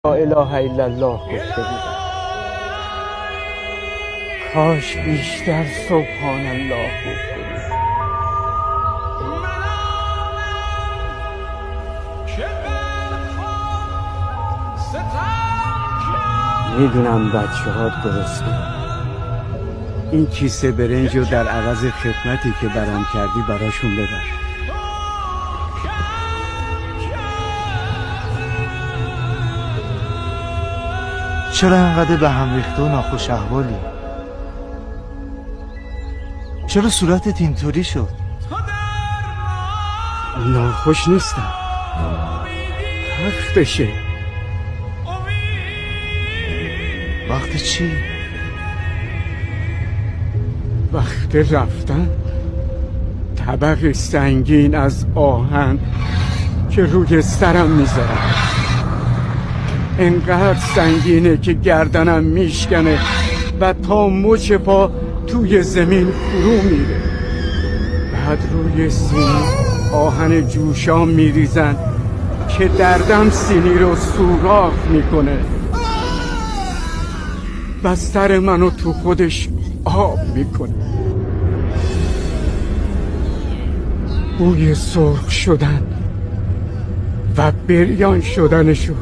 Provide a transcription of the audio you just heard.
لا اله الا الله گفته بودم. کاش بیشتر سبحان الله گفته بودم. میدونم بچه ها گرسنه. این کیسه برنج رو در عوض خدمتی که برام کردی براشون ببر. چرا انقدر به هم ریخته و ناخوش احوالی؟ چرا صورتت اینطوری شد؟ ناخوش نیستم، وقتشه. وقت چی؟ وقت رفتن. طبق سنگین از آهن که روی سرم میذارم، انقدر سنگینه که گردنم میشکنه و تا مچ پا توی زمین فرو میره. بعد روی سینی آهن جوشان میریزن که دردم سینی رو سوراخ میکنه و سر منو تو خودش آب میکنه. بوی سرخ شدن و بریان شدنشو